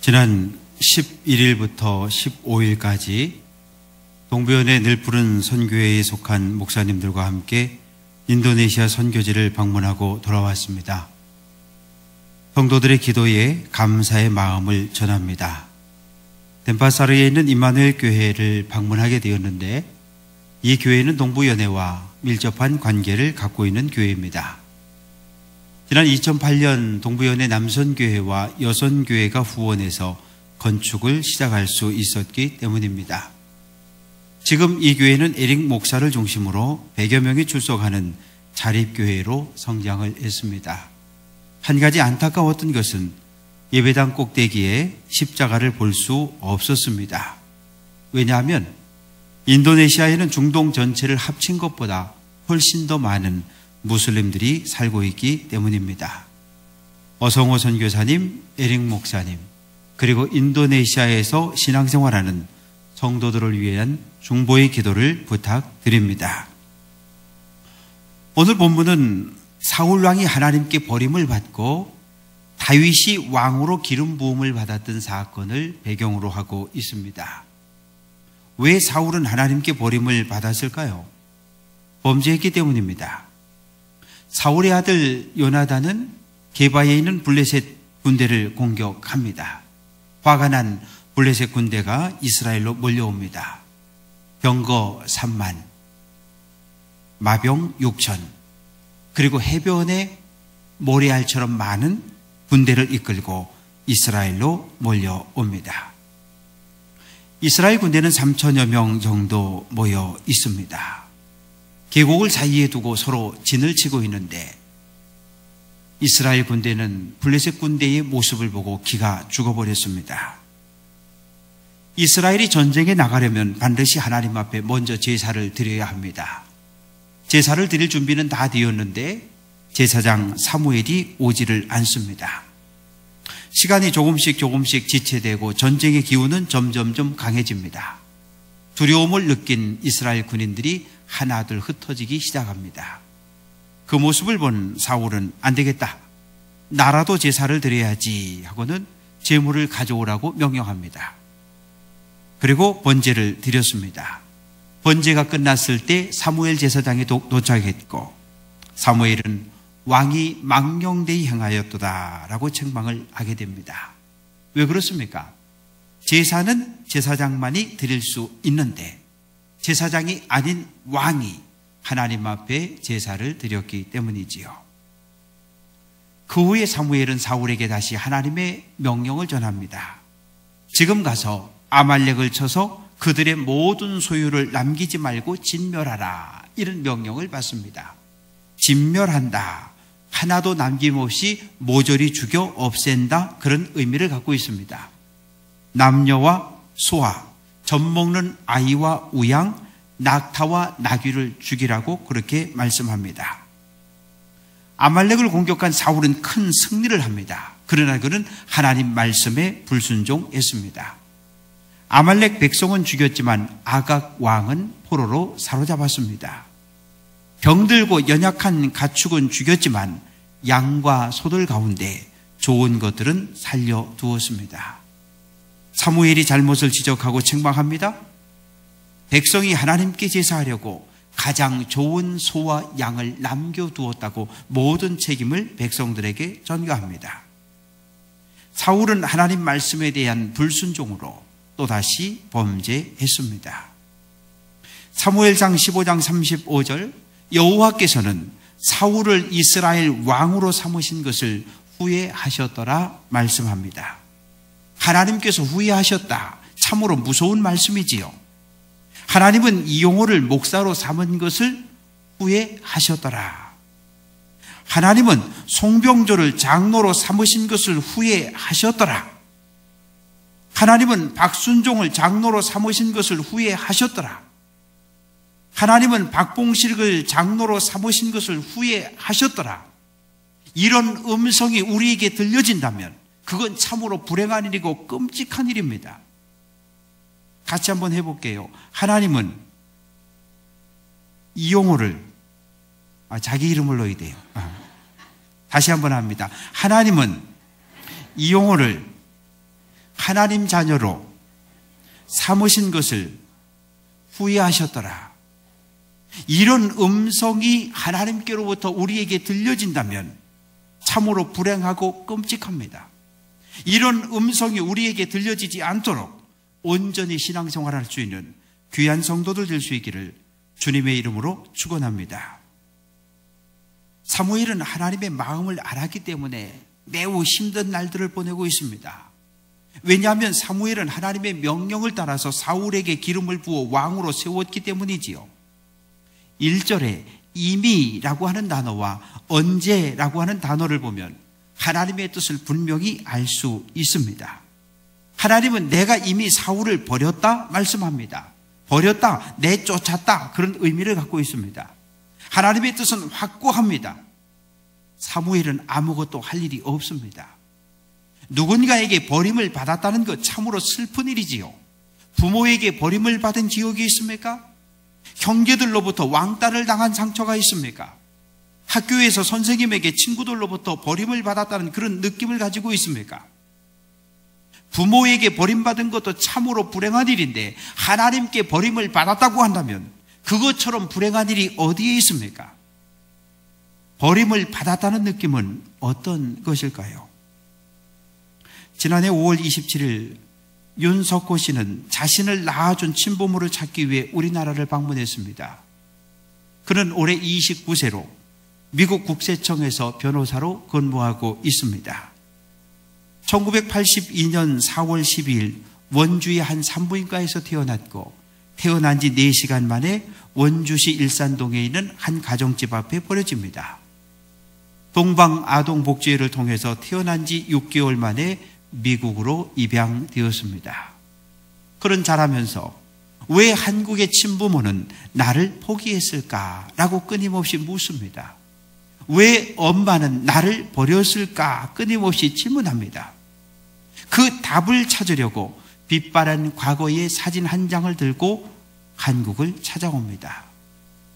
지난 11일부터 15일까지 동부연의 늘푸른 선교회에 속한 목사님들과 함께 인도네시아 선교지를 방문하고 돌아왔습니다. 성도들의 기도에 감사의 마음을 전합니다. 덴파사르에 있는 임마누엘 교회를 방문하게 되었는데, 이 교회는 동부연회와 밀접한 관계를 갖고 있는 교회입니다. 지난 2008년 동부연회 남선교회와 여선교회가 후원해서 건축을 시작할 수 있었기 때문입니다. 지금 이 교회는 에릭 목사를 중심으로 100여 명이 출석하는 자립교회로 성장을 했습니다. 한 가지 안타까웠던 것은 예배당 꼭대기에 십자가를 볼 수 없었습니다. 왜냐하면 인도네시아에는 중동 전체를 합친 것보다 훨씬 더 많은 무슬림들이 살고 있기 때문입니다. 어성호 선교사님, 에릭 목사님, 그리고 인도네시아에서 신앙생활하는 성도들을 위한 중보의 기도를 부탁드립니다. 오늘 본문은 사울왕이 하나님께 버림을 받고 다윗이 왕으로 기름 부음을 받았던 사건을 배경으로 하고 있습니다. 왜 사울은 하나님께 버림을 받았을까요? 범죄했기 때문입니다. 사울의 아들 요나단은 게바에 있는 블레셋 군대를 공격합니다. 화가 난 블레셋 군대가 이스라엘로 몰려옵니다. 병거 3만, 마병 6천, 그리고 해변에 모래알처럼 많은 군대를 이끌고 이스라엘로 몰려옵니다. 이스라엘 군대는 3천여 명 정도 모여 있습니다. 계곡을 사이에 두고 서로 진을 치고 있는데, 이스라엘 군대는 블레셋 군대의 모습을 보고 기가 죽어버렸습니다. 이스라엘이 전쟁에 나가려면 반드시 하나님 앞에 먼저 제사를 드려야 합니다. 제사를 드릴 준비는 다 되었는데 제사장 사무엘이 오지를 않습니다. 시간이 조금씩 지체되고 전쟁의 기운은 점점점 강해집니다. 두려움을 느낀 이스라엘 군인들이 하나둘 흩어지기 시작합니다. 그 모습을 본 사울은 안 되겠다, 나라도 제사를 드려야지 하고는 제물을 가져오라고 명령합니다. 그리고 번제를 드렸습니다. 번제가 끝났을 때 사무엘 제사장이 도착했고, 사무엘은 왕이 망령되이 행하였도다 라고 책망을 하게 됩니다. 왜 그렇습니까? 제사는 제사장만이 드릴 수 있는데 제사장이 아닌 왕이 하나님 앞에 제사를 드렸기 때문이지요. 그 후에 사무엘은 사울에게 다시 하나님의 명령을 전합니다. 지금 가서 아말렉을 쳐서 그들의 모든 소유를 남기지 말고 진멸하라, 이런 명령을 받습니다. 진멸한다, 하나도 남김없이 모조리 죽여 없앤다, 그런 의미를 갖고 있습니다. 남녀와 소아, 젖먹는 아이와 우양, 낙타와 나귀를 죽이라고 그렇게 말씀합니다. 아말렉을 공격한 사울은 큰 승리를 합니다. 그러나 그는 하나님 말씀에 불순종했습니다. 아말렉 백성은 죽였지만 아각 왕은 포로로 사로잡았습니다. 병들고 연약한 가축은 죽였지만 양과 소들 가운데 좋은 것들은 살려두었습니다. 사무엘이 잘못을 지적하고 책망합니다. 백성이 하나님께 제사하려고 가장 좋은 소와 양을 남겨두었다고 모든 책임을 백성들에게 전가합니다. 사울은 하나님 말씀에 대한 불순종으로 또다시 범죄했습니다. 사무엘상 15장 35절, 여호와께서는 사울을 이스라엘 왕으로 삼으신 것을 후회하셨더라 말씀합니다. 하나님께서 후회하셨다, 참으로 무서운 말씀이지요. 하나님은 이용호를 목사로 삼은 것을 후회하셨더라. 하나님은 송병조를 장로로 삼으신 것을 후회하셨더라. 하나님은 박순종을 장로로 삼으신 것을 후회하셨더라. 하나님은 박봉식을 장로로 삼으신 것을 후회하셨더라. 이런 음성이 우리에게 들려진다면 그건 참으로 불행한 일이고 끔찍한 일입니다. 같이 한번 해볼게요. 하나님은 이용호를, 자기 이름을 넣어야 돼요. 다시 한번 합니다. 하나님은 이용호를 하나님 자녀로 삼으신 것을 후회하셨더라. 이런 음성이 하나님께로부터 우리에게 들려진다면 참으로 불행하고 끔찍합니다. 이런 음성이 우리에게 들려지지 않도록 온전히 신앙생활할 수 있는 귀한 성도들 될 수 있기를 주님의 이름으로 축원합니다. 사무엘은 하나님의 마음을 알았기 때문에 매우 힘든 날들을 보내고 있습니다. 왜냐하면 사무엘은 하나님의 명령을 따라서 사울에게 기름을 부어 왕으로 세웠기 때문이지요. 1절에 이미라고 하는 단어와 언제라고 하는 단어를 보면 하나님의 뜻을 분명히 알 수 있습니다. 하나님은 내가 이미 사울을 버렸다 말씀합니다. 버렸다, 내쫓았다, 그런 의미를 갖고 있습니다. 하나님의 뜻은 확고합니다. 사무엘은 아무것도 할 일이 없습니다. 누군가에게 버림을 받았다는 것 참으로 슬픈 일이지요. 부모에게 버림을 받은 기억이 있습니까? 형제들로부터 왕따를 당한 상처가 있습니까? 학교에서 선생님에게 친구들로부터 버림을 받았다는 그런 느낌을 가지고 있습니까? 부모에게 버림받은 것도 참으로 불행한 일인데 하나님께 버림을 받았다고 한다면 그것처럼 불행한 일이 어디에 있습니까? 버림을 받았다는 느낌은 어떤 것일까요? 지난해 5월 27일 윤석호 씨는 자신을 낳아준 친부모를 찾기 위해 우리나라를 방문했습니다. 그는 올해 29세로 미국 국세청에서 변호사로 근무하고 있습니다. 1982년 4월 12일 원주의 한 산부인과에서 태어났고 태어난 지 4시간 만에 원주시 일산동에 있는 한 가정집 앞에 버려집니다. 동방아동복지회를 통해서 태어난 지 6개월 만에 미국으로 입양되었습니다. 그런 자라면서 왜 한국의 친부모는 나를 포기했을까라고 끊임없이 묻습니다. 왜 엄마는 나를 버렸을까 끊임없이 질문합니다. 그 답을 찾으려고 빛바랜 과거의 사진 한 장을 들고 한국을 찾아옵니다.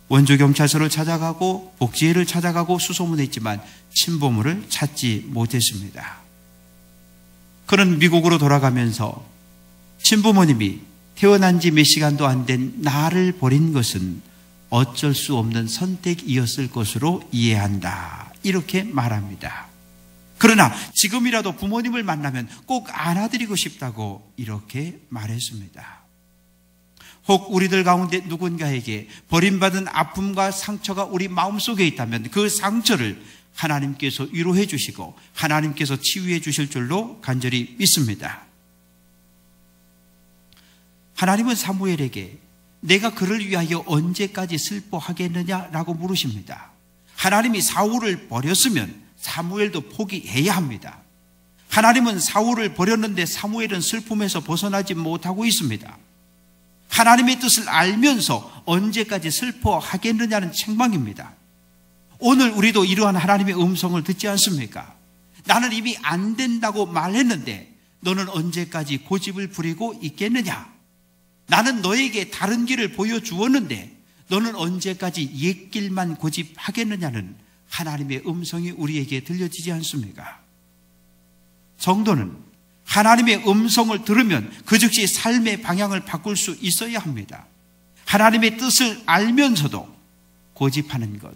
원주경찰서를 찾아가고 복지회를 찾아가고 수소문했지만 친부모를 찾지 못했습니다. 그는 미국으로 돌아가면서 친부모님이 태어난 지 몇 시간도 안 된 나를 버린 것은 어쩔 수 없는 선택이었을 것으로 이해한다. 이렇게 말합니다. 그러나 지금이라도 부모님을 만나면 꼭 안아드리고 싶다고 이렇게 말했습니다. 혹 우리들 가운데 누군가에게 버림받은 아픔과 상처가 우리 마음속에 있다면 그 상처를 하나님께서 위로해 주시고 하나님께서 치유해 주실 줄로 간절히 믿습니다. 하나님은 사무엘에게 내가 그를 위하여 언제까지 슬퍼하겠느냐라고 물으십니다. 하나님이 사울을 버렸으면 사무엘도 포기해야 합니다. 하나님은 사울을 버렸는데 사무엘은 슬픔에서 벗어나지 못하고 있습니다. 하나님의 뜻을 알면서 언제까지 슬퍼하겠느냐는 책망입니다. 오늘 우리도 이러한 하나님의 음성을 듣지 않습니까? 나는 이미 안 된다고 말했는데 너는 언제까지 고집을 부리고 있겠느냐? 나는 너에게 다른 길을 보여주었는데 너는 언제까지 옛 길만 고집하겠느냐는 하나님의 음성이 우리에게 들려지지 않습니까? 성도는 하나님의 음성을 들으면 그 즉시 삶의 방향을 바꿀 수 있어야 합니다. 하나님의 뜻을 알면서도 고집하는 것,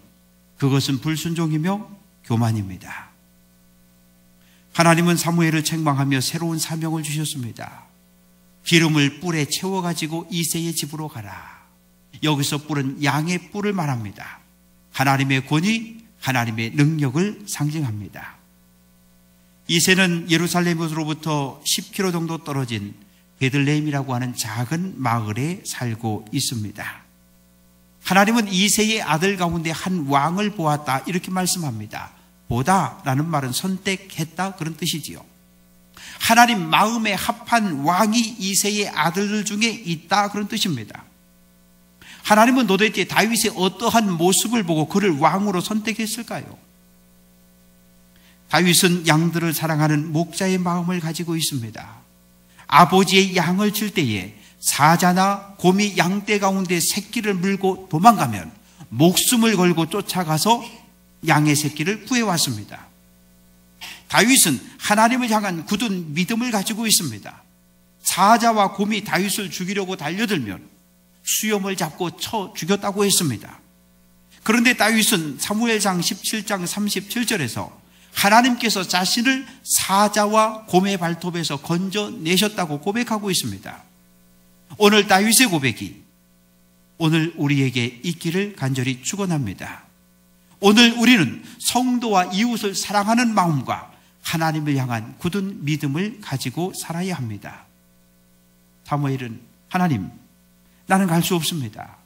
그것은 불순종이며 교만입니다. 하나님은 사무엘을 책망하며 새로운 사명을 주셨습니다. 기름을 뿔에 채워가지고 이새의 집으로 가라. 여기서 뿔은 양의 뿔을 말합니다. 하나님의 권위, 하나님의 능력을 상징합니다. 이새는 예루살렘으로부터 10km 정도 떨어진 베들레헴이라고 하는 작은 마을에 살고 있습니다. 하나님은 이새의 아들 가운데 한 왕을 보았다 이렇게 말씀합니다. 보다라는 말은 선택했다 그런 뜻이지요. 하나님 마음에 합한 왕이 이새의 아들들 중에 있다 그런 뜻입니다. 하나님은 도대체 다윗의 어떠한 모습을 보고 그를 왕으로 선택했을까요? 다윗은 양들을 사랑하는 목자의 마음을 가지고 있습니다. 아버지의 양을 칠 때에 사자나 곰이 양떼 가운데 새끼를 물고 도망가면 목숨을 걸고 쫓아가서 양의 새끼를 구해왔습니다. 다윗은 하나님을 향한 굳은 믿음을 가지고 있습니다. 사자와 곰이 다윗을 죽이려고 달려들면 수염을 잡고 쳐 죽였다고 했습니다. 그런데 다윗은 사무엘상 17장 37절에서 하나님께서 자신을 사자와 곰의 발톱에서 건져내셨다고 고백하고 있습니다. 오늘 다윗의 고백이 오늘 우리에게 있기를 간절히 축원합니다. 오늘 우리는 성도와 이웃을 사랑하는 마음과 하나님을 향한 굳은 믿음을 가지고 살아야 합니다. 사무엘은 하나님, 나는 갈 수 없습니다.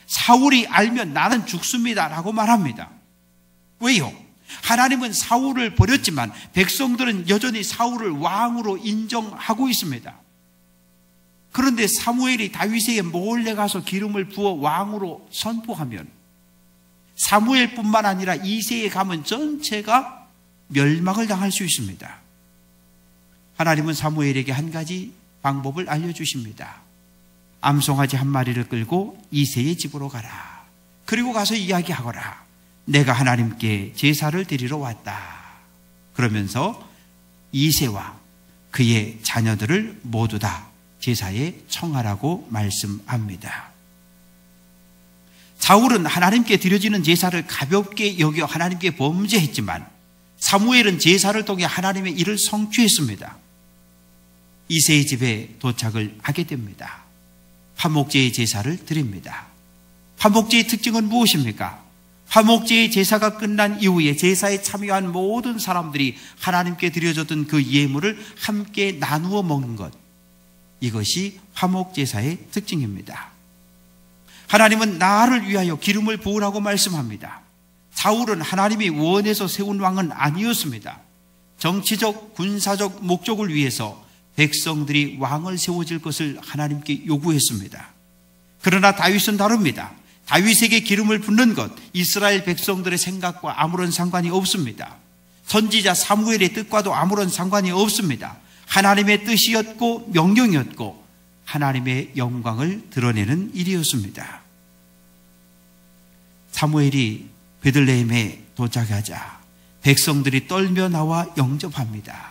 사울이 알면 나는 죽습니다 라고 말합니다. 왜요? 하나님은 사울을 버렸지만 백성들은 여전히 사울을 왕으로 인정하고 있습니다. 그런데 사무엘이 다윗에게 몰래 가서 기름을 부어 왕으로 선포하면 사무엘뿐만 아니라 이새의 가문 전체가 멸망을 당할 수 있습니다. 하나님은 사무엘에게 한 가지 방법을 알려주십니다. 암송아지 한 마리를 끌고 이새의 집으로 가라. 그리고 가서 이야기하거라. 내가 하나님께 제사를 드리러 왔다. 그러면서 이새와 그의 자녀들을 모두 다 제사에 청하라고 말씀합니다. 사울은 하나님께 드려지는 제사를 가볍게 여겨 하나님께 범죄했지만 사무엘은 제사를 통해 하나님의 일을 성취했습니다. 이새의 집에 도착을 하게 됩니다. 화목제의 제사를 드립니다. 화목제의 특징은 무엇입니까? 화목제의 제사가 끝난 이후에 제사에 참여한 모든 사람들이 하나님께 드려졌던 그 예물을 함께 나누어 먹는 것, 이것이 화목제사의 특징입니다. 하나님은 나를 위하여 기름을 부으라고 말씀합니다. 사울은 하나님이 원해서 세운 왕은 아니었습니다. 정치적, 군사적 목적을 위해서 백성들이 왕을 세워질 것을 하나님께 요구했습니다. 그러나 다윗은 다릅니다. 다윗에게 기름을 붓는 것, 이스라엘 백성들의 생각과 아무런 상관이 없습니다. 선지자 사무엘의 뜻과도 아무런 상관이 없습니다. 하나님의 뜻이었고 명령이었고 하나님의 영광을 드러내는 일이었습니다. 사무엘이 베들레헴에 도착하자 백성들이 떨며 나와 영접합니다.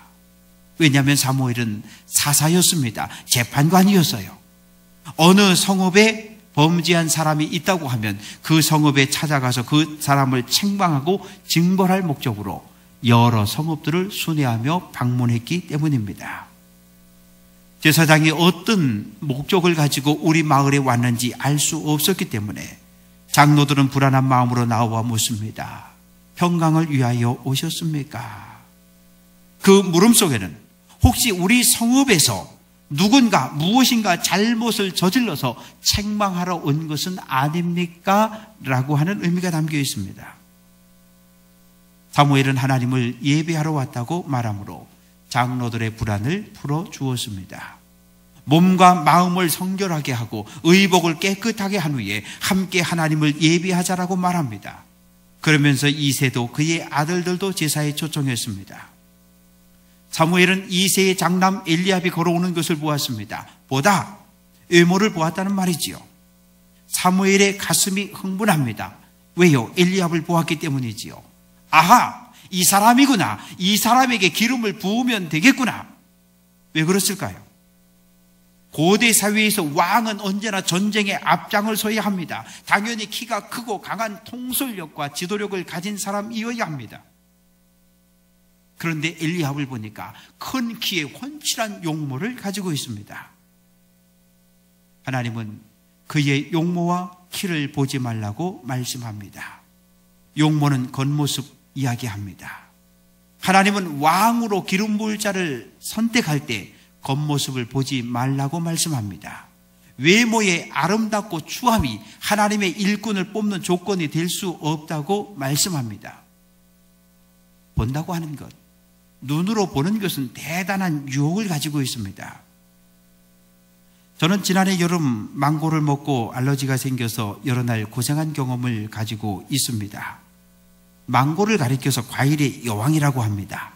왜냐하면 사무엘은 사사였습니다. 재판관이었어요. 어느 성읍에 범죄한 사람이 있다고 하면 그 성읍에 찾아가서 그 사람을 책망하고 징벌할 목적으로 여러 성읍들을 순회하며 방문했기 때문입니다. 제사장이 어떤 목적을 가지고 우리 마을에 왔는지 알 수 없었기 때문에 장로들은 불안한 마음으로 나와 묻습니다. 평강을 위하여 오셨습니까? 그 물음 속에는 혹시 우리 성읍에서 누군가 무엇인가 잘못을 저질러서 책망하러 온 것은 아닙니까? 라고 하는 의미가 담겨 있습니다. 사무엘은 하나님을 예배하러 왔다고 말하므로 장로들의 불안을 풀어주었습니다. 몸과 마음을 성결하게 하고 의복을 깨끗하게 한 후에 함께 하나님을 예배하자라고 말합니다. 그러면서 이새도 그의 아들들도 제사에 초청했습니다. 사무엘은 이새의 장남 엘리압이 걸어오는 것을 보았습니다. 보다 외모를 보았다는 말이지요. 사무엘의 가슴이 흥분합니다. 왜요? 엘리압을 보았기 때문이지요. 아하! 이 사람이구나. 이 사람에게 기름을 부으면 되겠구나. 왜 그랬을까요? 고대 사회에서 왕은 언제나 전쟁의 앞장을 서야 합니다. 당연히 키가 크고 강한 통솔력과 지도력을 가진 사람이어야 합니다. 그런데 엘리압을 보니까 큰 키에 훤칠한 용모를 가지고 있습니다. 하나님은 그의 용모와 키를 보지 말라고 말씀합니다. 용모는 겉모습 이야기합니다. 하나님은 왕으로 기름 부을 자를 선택할 때 겉모습을 보지 말라고 말씀합니다. 외모의 아름답고 추함이 하나님의 일꾼을 뽑는 조건이 될 수 없다고 말씀합니다. 본다고 하는 것, 눈으로 보는 것은 대단한 유혹을 가지고 있습니다. 저는 지난해 여름 망고를 먹고 알러지가 생겨서 여러 날 고생한 경험을 가지고 있습니다. 망고를 가리켜서 과일의 여왕이라고 합니다.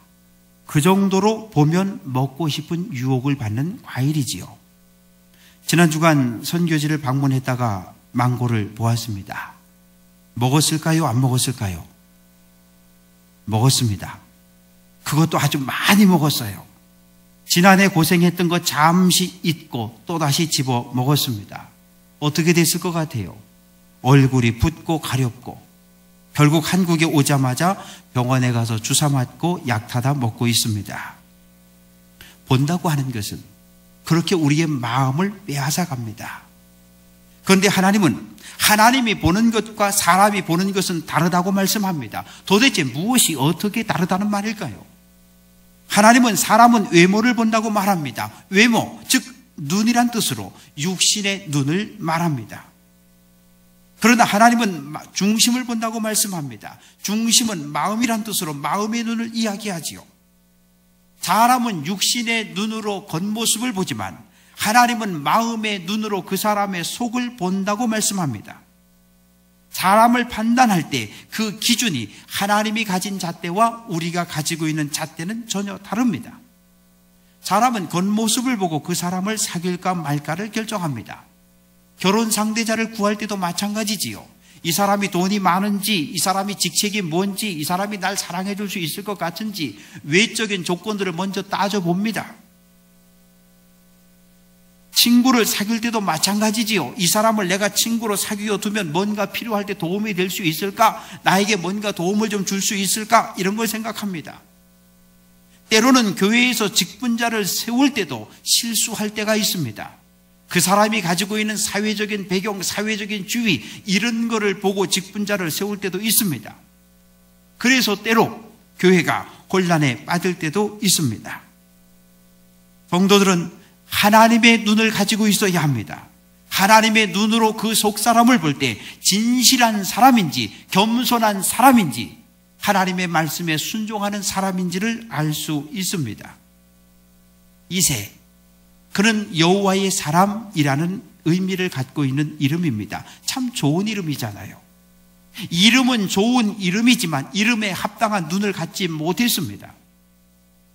그 정도로 보면 먹고 싶은 유혹을 받는 과일이지요. 지난 주간 선교지를 방문했다가 망고를 보았습니다. 먹었을까요? 안 먹었을까요? 먹었습니다. 그것도 아주 많이 먹었어요. 지난해 고생했던 거 잠시 잊고 또다시 집어 먹었습니다. 어떻게 됐을 것 같아요? 얼굴이 붓고 가렵고 결국 한국에 오자마자 병원에 가서 주사 맞고 약 타다 먹고 있습니다. 본다고 하는 것은 그렇게 우리의 마음을 빼앗아 갑니다. 그런데 하나님은 하나님이 보는 것과 사람이 보는 것은 다르다고 말씀합니다. 도대체 무엇이 어떻게 다르다는 말일까요? 하나님은 사람은 외모를 본다고 말합니다. 외모, 즉 눈이란 뜻으로 육신의 눈을 말합니다. 그러나 하나님은 중심을 본다고 말씀합니다. 중심은 마음이란 뜻으로 마음의 눈을 이야기하지요. 사람은 육신의 눈으로 겉모습을 보지만 하나님은 마음의 눈으로 그 사람의 속을 본다고 말씀합니다. 사람을 판단할 때 그 기준이 하나님이 가진 잣대와 우리가 가지고 있는 잣대는 전혀 다릅니다. 사람은 겉모습을 보고 그 사람을 사귈까 말까를 결정합니다. 결혼 상대자를 구할 때도 마찬가지지요. 이 사람이 돈이 많은지, 이 사람이 직책이 뭔지, 이 사람이 날 사랑해 줄 수 있을 것 같은지 외적인 조건들을 먼저 따져봅니다. 친구를 사귈 때도 마찬가지지요. 이 사람을 내가 친구로 사귀어 두면 뭔가 필요할 때 도움이 될 수 있을까? 나에게 뭔가 도움을 좀 줄 수 있을까? 이런 걸 생각합니다. 때로는 교회에서 직분자를 세울 때도 실수할 때가 있습니다. 그 사람이 가지고 있는 사회적인 배경, 사회적인 지위 이런 거를 보고 직분자를 세울 때도 있습니다. 그래서 때로 교회가 혼란에 빠질 때도 있습니다. 성도들은 하나님의 눈을 가지고 있어야 합니다. 하나님의 눈으로 그 속 사람을 볼 때 진실한 사람인지 겸손한 사람인지 하나님의 말씀에 순종하는 사람인지를 알 수 있습니다. 이세, 그는 여호와의 사람이라는 의미를 갖고 있는 이름입니다. 참 좋은 이름이잖아요. 이름은 좋은 이름이지만 이름에 합당한 눈을 갖지 못했습니다.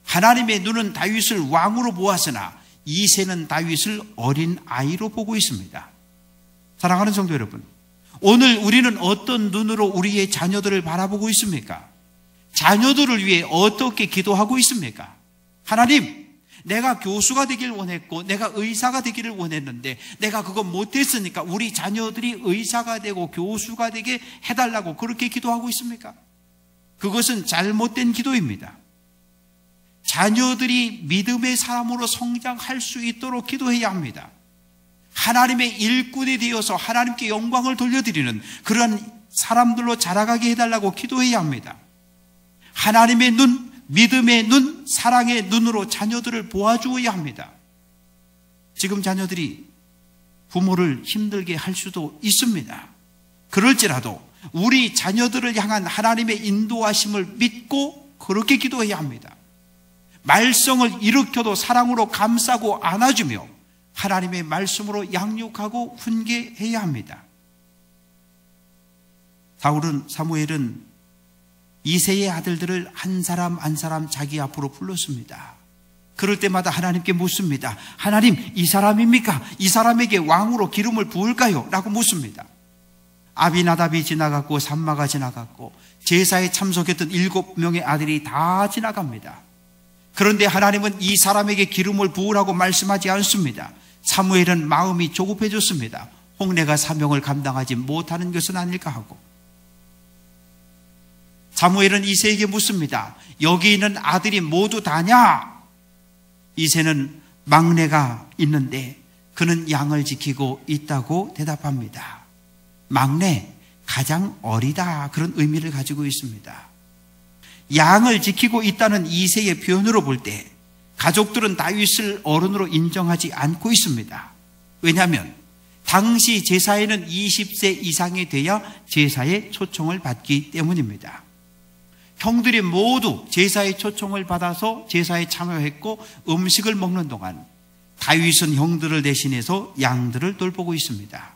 하나님의 눈은 다윗을 왕으로 보았으나 이새는 다윗을 어린 아이로 보고 있습니다. 사랑하는 성도 여러분, 오늘 우리는 어떤 눈으로 우리의 자녀들을 바라보고 있습니까? 자녀들을 위해 어떻게 기도하고 있습니까? 하나님, 내가 교수가 되길 원했고 내가 의사가 되기를 원했는데 내가 그거 못했으니까 우리 자녀들이 의사가 되고 교수가 되게 해달라고 그렇게 기도하고 있습니까? 그것은 잘못된 기도입니다. 자녀들이 믿음의 사람으로 성장할 수 있도록 기도해야 합니다. 하나님의 일꾼이 되어서 하나님께 영광을 돌려드리는 그런 사람들로 자라가게 해달라고 기도해야 합니다. 하나님의 눈, 믿음의 눈, 사랑의 눈으로 자녀들을 보아주어야 합니다. 지금 자녀들이 부모를 힘들게 할 수도 있습니다. 그럴지라도 우리 자녀들을 향한 하나님의 인도하심을 믿고 그렇게 기도해야 합니다. 말썽을 일으켜도 사랑으로 감싸고 안아주며 하나님의 말씀으로 양육하고 훈계해야 합니다. 사무엘은 이새의 아들들을 한 사람 한 사람 자기 앞으로 불렀습니다. 그럴 때마다 하나님께 묻습니다. 하나님, 이 사람입니까? 이 사람에게 왕으로 기름을 부을까요? 라고 묻습니다. 아비나답이 지나갔고 삼마가 지나갔고 제사에 참석했던 7명의 아들이 다 지나갑니다. 그런데 하나님은 이 사람에게 기름을 부으라고 말씀하지 않습니다. 사무엘은 마음이 조급해졌습니다. 혹 내가 사명을 감당하지 못하는 것은 아닐까 하고. 사무엘은 이새에게 묻습니다. 여기 있는 아들이 모두 다냐? 이새는 막내가 있는데 그는 양을 지키고 있다고 대답합니다. 막내, 가장 어리다, 그런 의미를 가지고 있습니다. 양을 지키고 있다는 이새의 표현으로 볼 때 가족들은 다윗을 어른으로 인정하지 않고 있습니다. 왜냐하면 당시 제사에는 20세 이상이 돼야 제사에 초청을 받기 때문입니다. 형들이 모두 제사에 초청을 받아서 제사에 참여했고 음식을 먹는 동안 다윗은 형들을 대신해서 양들을 돌보고 있습니다.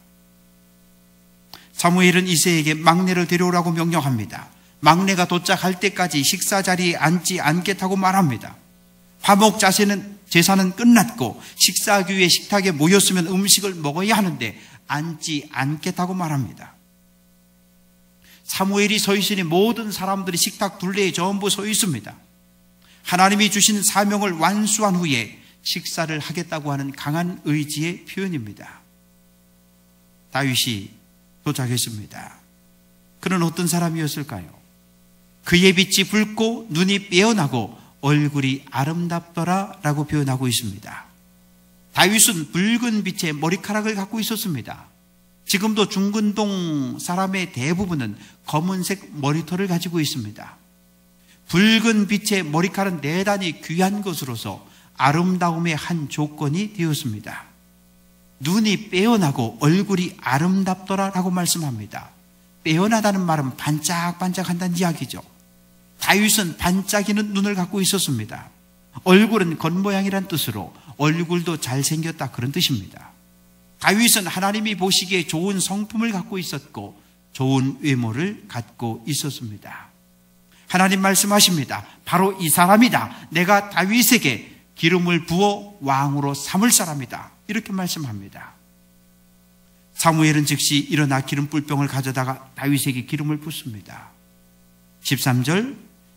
사무엘은 이새에게 막내를 데려오라고 명령합니다. 막내가 도착할 때까지 식사 자리에 앉지 않겠다고 말합니다. 화목 제사는 끝났고 식사기에 식탁에 모였으면 음식을 먹어야 하는데 앉지 않겠다고 말합니다. 사무엘이 서 있으니 모든 사람들이 식탁 둘레에 전부 서 있습니다. 하나님이 주신 사명을 완수한 후에 식사를 하겠다고 하는 강한 의지의 표현입니다. 다윗이 도착했습니다. 그는 어떤 사람이었을까요? 그의 빛이 붉고 눈이 빼어나고 얼굴이 아름답더라 라고 표현하고 있습니다. 다윗은 붉은 빛의 머리카락을 갖고 있었습니다. 지금도 중근동 사람의 대부분은 검은색 머리털을 가지고 있습니다. 붉은 빛의 머리카락은 대단히 귀한 것으로서 아름다움의 한 조건이 되었습니다. 눈이 빼어나고 얼굴이 아름답더라 라고 말씀합니다. 빼어나다는 말은 반짝반짝한다는 이야기죠. 다윗은 반짝이는 눈을 갖고 있었습니다. 얼굴은 겉모양이란 뜻으로 얼굴도 잘생겼다 그런 뜻입니다. 다윗은 하나님이 보시기에 좋은 성품을 갖고 있었고 좋은 외모를 갖고 있었습니다. 하나님 말씀하십니다. 바로 이 사람이다. 내가 다윗에게 기름을 부어 왕으로 삼을 사람이다. 이렇게 말씀합니다. 사무엘은 즉시 일어나 기름 뿔병을 가져다가 다윗에게 기름을 붓습니다. 13절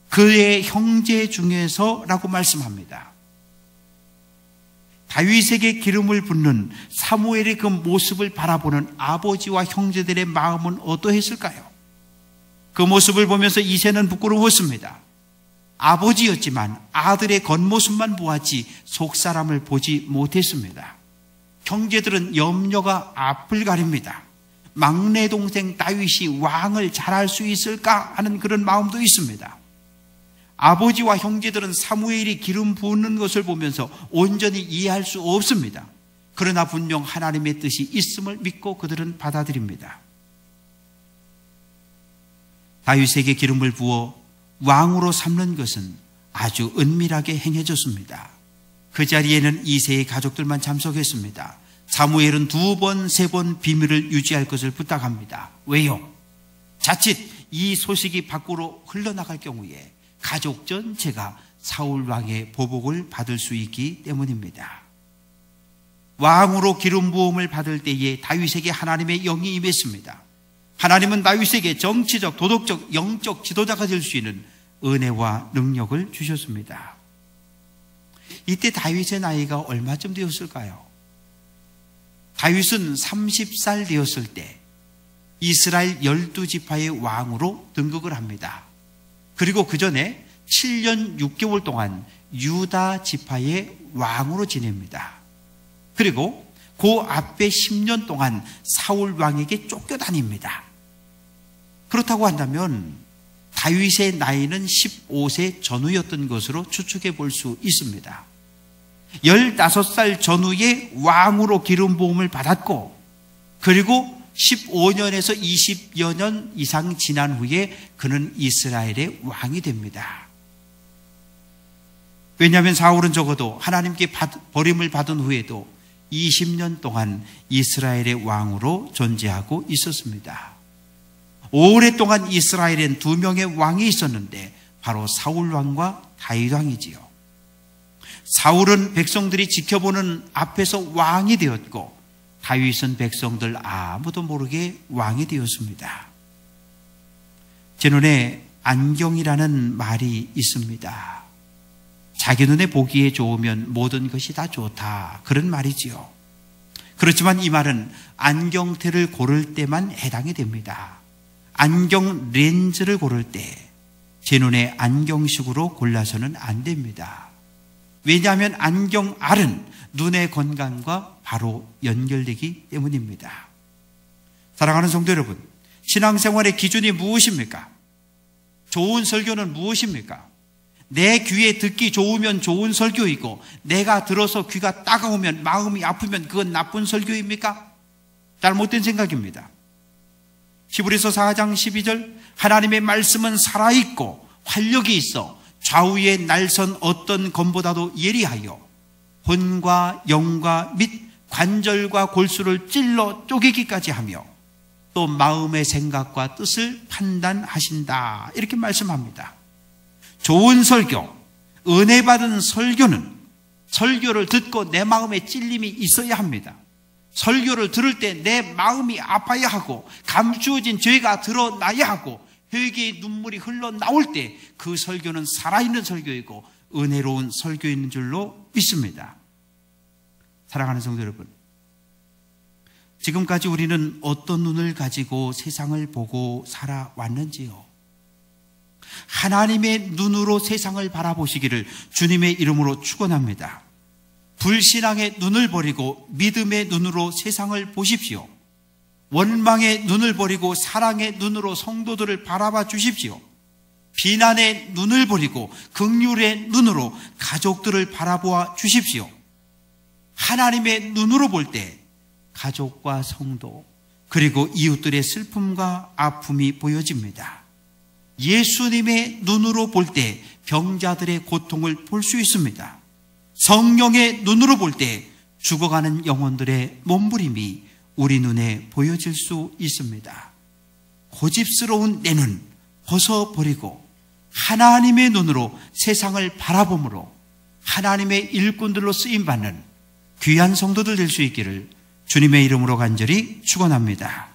그의 형제 중에서 라고 말씀합니다. 다윗에게 기름을 붓는 사무엘의 그 모습을 바라보는 아버지와 형제들의 마음은 어떠했을까요? 그 모습을 보면서 이새는 부끄러웠습니다. 아버지였지만 아들의 겉모습만 보았지 속사람을 보지 못했습니다. 형제들은 염려가 앞을 가립니다. 막내 동생 다윗이 왕을 잘할 수 있을까 하는 그런 마음도 있습니다. 아버지와 형제들은 사무엘이 기름 부는 것을 보면서 온전히 이해할 수 없습니다. 그러나 분명 하나님의 뜻이 있음을 믿고 그들은 받아들입니다. 다윗에게 기름을 부어 왕으로 삼는 것은 아주 은밀하게 행해졌습니다. 그 자리에는 이새의 가족들만 참석했습니다. 사무엘은 2번, 3번 비밀을 유지할 것을 부탁합니다. 왜요? 자칫 이 소식이 밖으로 흘러나갈 경우에 가족 전체가 사울 왕의 보복을 받을 수 있기 때문입니다. 왕으로 기름 부음을 받을 때에 다윗에게 하나님의 영이 임했습니다. 하나님은 다윗에게 정치적, 도덕적, 영적 지도자가 될 수 있는 은혜와 능력을 주셨습니다. 이때 다윗의 나이가 얼마쯤 되었을까요? 다윗은 30살 되었을 때 이스라엘 12지파의 왕으로 등극을 합니다. 그리고 그 전에 7년 6개월 동안 유다 지파의 왕으로 지냅니다. 그리고 그 앞에 10년 동안 사울 왕에게 쫓겨다닙니다. 그렇다고 한다면 다윗의 나이는 15세 전후였던 것으로 추측해 볼 수 있습니다. 15살 전후에 왕으로 기름 부음을 받았고 그리고 15년에서 20여 년 이상 지난 후에 그는 이스라엘의 왕이 됩니다. 왜냐하면 사울은 적어도 하나님께 버림을 받은 후에도 20년 동안 이스라엘의 왕으로 존재하고 있었습니다. 오랫동안 이스라엘엔 2명의 왕이 있었는데 바로 사울 왕과 다윗 왕이지요. 사울은 백성들이 지켜보는 앞에서 왕이 되었고 다윗은 백성들 아무도 모르게 왕이 되었습니다. 제 눈에 안경이라는 말이 있습니다. 자기 눈에 보기에 좋으면 모든 것이 다 좋다. 그런 말이지요. 그렇지만 이 말은 안경테를 고를 때만 해당이 됩니다. 안경 렌즈를 고를 때 제 눈에 안경식으로 골라서는 안 됩니다. 왜냐하면 안경알은 눈의 건강과 바로 연결되기 때문입니다. 사랑하는 성도 여러분, 신앙생활의 기준이 무엇입니까? 좋은 설교는 무엇입니까? 내 귀에 듣기 좋으면 좋은 설교이고 내가 들어서 귀가 따가우면 마음이 아프면 그건 나쁜 설교입니까? 잘못된 생각입니다. 히브리서 4장 12절 하나님의 말씀은 살아있고 활력이 있어 좌우의 날선 어떤 검보다도 예리하여魂과 영과 및 관절과 골수를 찔러 쪼개기까지 하며 또 마음의 생각과 뜻을 판단하신다. 이렇게 말씀합니다. 좋은 설교, 은혜 받은 설교는 설교를 듣고 내 마음에 찔림이 있어야 합니다. 설교를 들을 때 내 마음이 아파야 하고 감추어진 죄가 드러나야 하고 회개의 눈물이 흘러나올 때 그 설교는 살아있는 설교이고 은혜로운 설교인 줄로 믿습니다. 사랑하는 성도 여러분, 지금까지 우리는 어떤 눈을 가지고 세상을 보고 살아왔는지요? 하나님의 눈으로 세상을 바라보시기를 주님의 이름으로 축원합니다. 불신앙의 눈을 버리고 믿음의 눈으로 세상을 보십시오. 원망의 눈을 버리고 사랑의 눈으로 성도들을 바라봐 주십시오. 비난의 눈을 버리고 긍휼의 눈으로 가족들을 바라보아 주십시오. 하나님의 눈으로 볼 때 가족과 성도 그리고 이웃들의 슬픔과 아픔이 보여집니다. 예수님의 눈으로 볼 때 병자들의 고통을 볼 수 있습니다. 성령의 눈으로 볼 때 죽어가는 영혼들의 몸부림이 우리 눈에 보여질 수 있습니다. 고집스러운 내 눈 벗어버리고 하나님의 눈으로 세상을 바라봄으로 하나님의 일꾼들로 쓰임받는 귀한 성도들 될 수 있기를 주님의 이름으로 간절히 축원합니다.